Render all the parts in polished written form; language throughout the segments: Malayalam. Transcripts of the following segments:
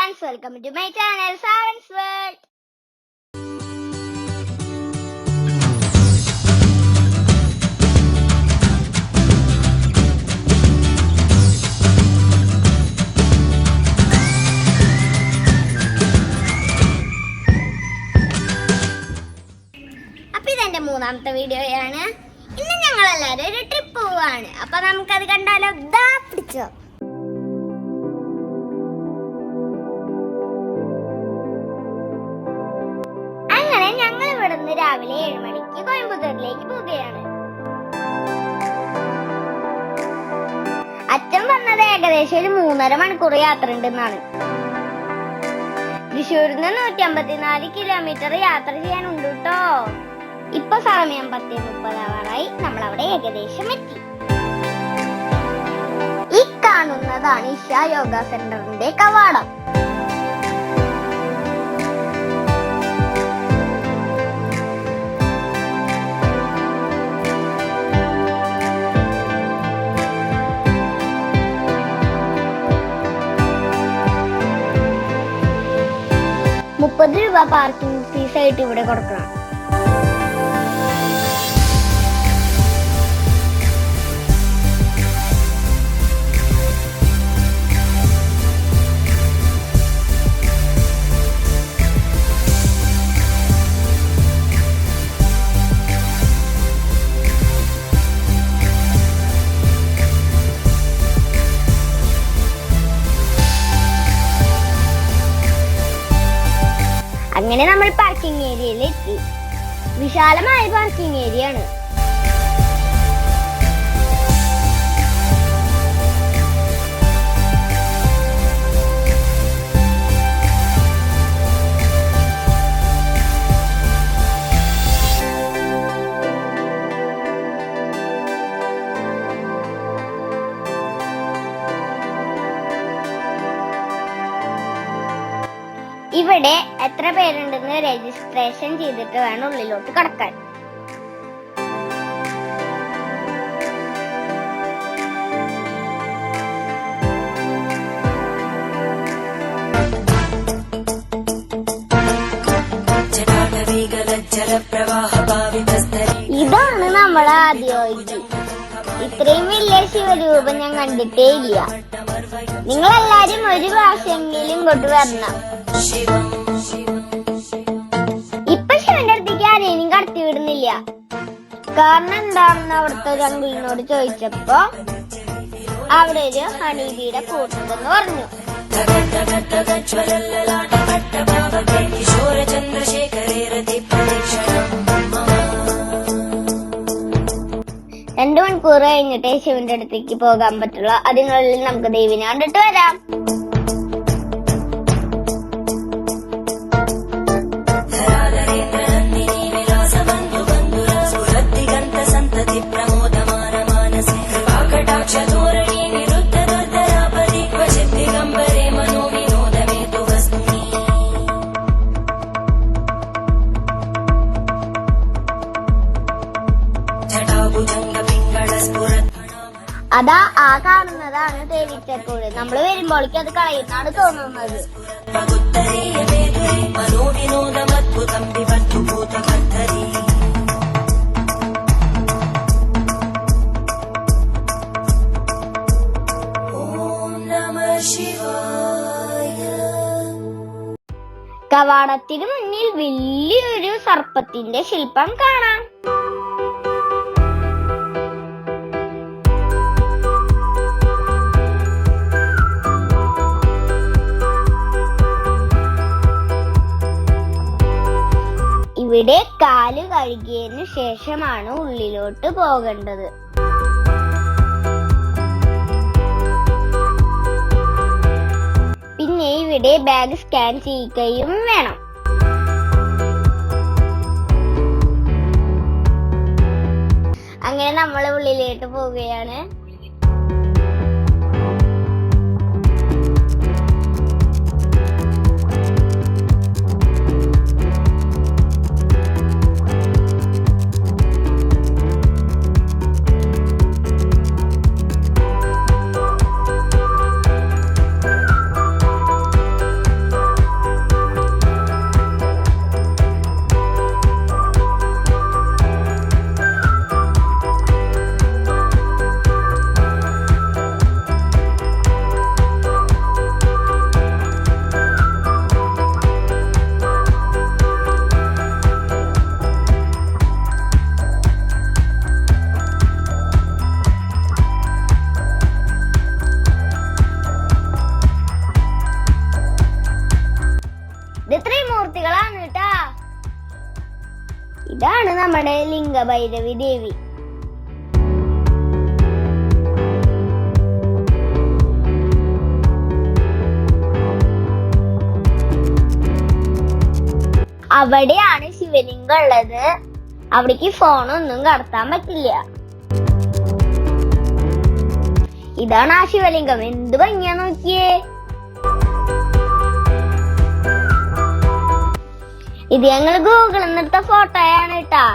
friends, welcome to my channel Savan's World. അപ്പോൾ ഇതെന്റെ മൂന്നാമത്തെ വീഡിയോയാണ്. ഇന്ന് ഞങ്ങൾ എല്ലാവരും ഒരു ട്രിപ്പ് പോവാണ്. അപ്പോൾ നമുക്കത് കണ്ടാലോ? ദാ പിടിച്ചോ. രാവിലെ 7 മണിക്ക് കോയമ്പത്തൂരിലേക്ക് പോവുകയാണ്. അച്ഛൻ വന്നത് ഏകദേശം ഒരു 3.5 മണിക്കൂർ യാത്ര ഉണ്ടെന്നാണ്. തൃശ്ശൂരിൽ നിന്ന് 154 കിലോമീറ്റർ യാത്ര ചെയ്യാനുണ്ട് കേട്ടോ. ഇപ്പൊ സമയം 10:30 ആവാറായി. നമ്മൾ അവിടെ ഏകദേശം എത്തി. ഈ കാണുന്നതാണ് ഇഷ യോഗ സെന്ററിന്റെ കവാടം. ₹30 പാർക്കിംഗ് ഫീസ് ആയിട്ട് ഇവിടെ കൊടുക്കണം. അങ്ങനെ നമ്മൾ പാർക്കിംഗ് ഏരിയയിൽ എത്തി. വിശാലമായ പാർക്കിംഗ് ഏരിയ ആണ്. ഇവിടെ എത്ര പേരുണ്ടെന്ന് രജിസ്ട്രേഷൻ ചെയ്തിട്ട് വേണം ഉള്ളിലോട്ട് കടക്കാൻ. ഇതാണ് നമ്മളെ ആദ്യമായിട്ട്. ഇത്രയും വലിയ ശിവരൂപം ഞാൻ കണ്ടിട്ടേ ഇല്ല. നിങ്ങളെല്ലാരും ഒരു പ്രാവശ്യമെങ്കിലും ഇങ്ങോട്ട് വരണം. ഇപ്പൊ ശിവന്റെ അടുത്തേക്ക് ആരെയും കടത്തി വിടുന്നില്ല. കാരണം എന്താണെന്ന് അവിടുത്തെ ഒരു അങ്കിളിനോട് ചോദിച്ചപ്പോ അവിടെ ഒരു ഹണിബിയുടെ കൂട്ടുണ്ടെന്ന് പറഞ്ഞു. രണ്ടു മണിക്കൂർ കഴിഞ്ഞിട്ടേ ശിവന്റെ അടുത്തേക്ക് പോകാൻ പറ്റുള്ളൂ. അതിനുള്ളിൽ നമുക്ക് ദേവിനെ കണ്ടിട്ട് വരാം. അതാ ആ കാണുന്നതാണ് തേനീച്ചക്കൂട്. നമ്മൾ വരുമ്പോഴേക്കും അത് കളയുന്നതാണ് തോന്നുന്നത്. കവാടത്തിന് മുന്നിൽ വലിയൊരു സർപ്പത്തിന്റെ ശില്പം കാണാം. ഇവിടെ കാല് കഴുകിയതിനു ശേഷമാണ് ഉള്ളിലോട്ട് പോകേണ്ടത്. പിന്നെ ഇവിടെ ബാഗ് സ്കാൻ ചെയ്യുകയും വേണം. അങ്ങനെ നമ്മൾ ഉള്ളിലോട്ട് പോവുകയാണ്. ഇത് ത്രിമൂർത്തികളാണ് കേട്ടാ. ഇതാണ് നമ്മുടെ ലിംഗഭൈരവി ദേവി. അവിടെയാണ് ശിവലിംഗം ഉള്ളത്. അവിടേക്ക് ഫോണൊന്നും കടത്താൻ പറ്റില്ല. ഇതാണ് ആ ശിവലിംഗം. എന്ത് ഭംഗിയാ നോക്കിയേ. ഇത് ഞങ്ങൾ ഗൂഗിളിൽ നിന്നെടുത്ത ഫോട്ടോയാണ് കേട്ടാ.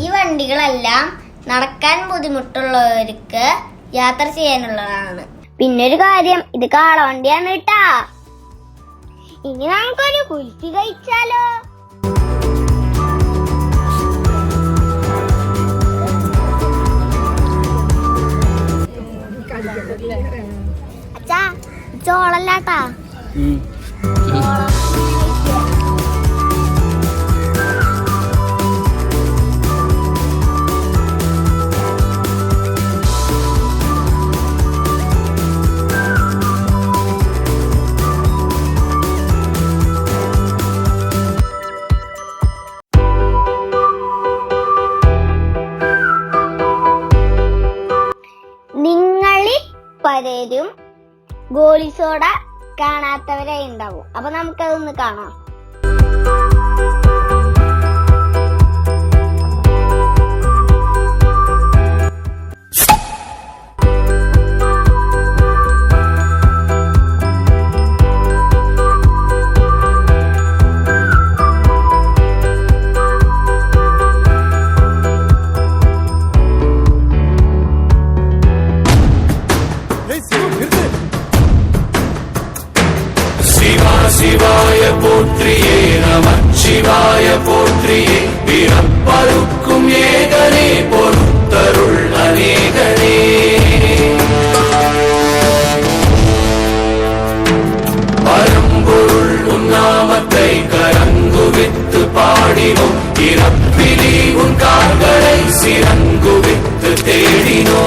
ഈ വണ്ടികളെല്ലാം നടക്കാൻ ബുദ്ധിമുട്ടുള്ളവർക്ക് യാത്ര ചെയ്യാനുള്ളതാണ്. പിന്നൊരു കാര്യം, ഇത് കാളവണ്ടിയാണ് കേട്ടാ. ഇനി നമുക്കൊരു കുൽഫി കഴിച്ചാലോ? അച്ഛാ, ചോളല്ലാട്ടാ. നിങ്ങളിൽ പലരും ഗോലി സോഡ കാണാത്തവരായി ഉണ്ടാവും. അപ്പൊ നമുക്കതൊന്ന് കാണാം. ശിവായ പോത്രിയേ നമഃ ശിവായ പോത്രിയേ പിറപ്പറുക്കും ഏകനേ പൊറുത്തരുൾ അനേകനേ പരമ്പൊരുൾ ഉന്നാമത്തെ കരങ്കുവിത്ത് പാടിനോ ഇറപ്പിലി ഉൻ കാൽகளை சிறங்குவித்து தேடினோ.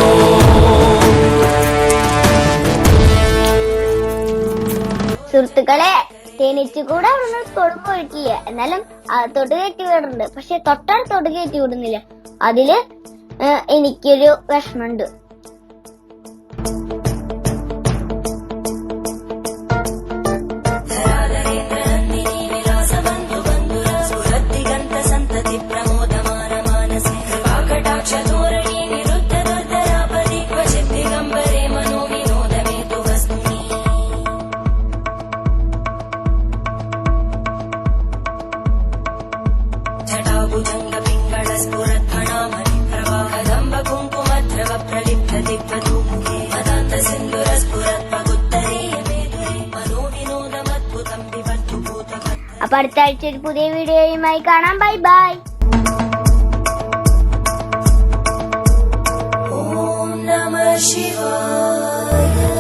സുഹൃത്തുക്കളെ, തേനീച്ചക്കൂടെ അവിടുന്ന് തൊടു പോയിട്ടില്ല. എന്നാലും തൊട്ട് കയറ്റി വിടുന്നുണ്ട്. പക്ഷെ തൊട്ടടുത്തോട്ട് കയറ്റി വിടുന്നില്ല. അതില് എനിക്കൊരു വിഷമുണ്ട്. അപ്പൊ അടുത്ത ആഴ്ച ഒരു പുതിയ വീഡിയോയുമായി കാണാം. Bye bye. ഓം നമഃ ശിവായ.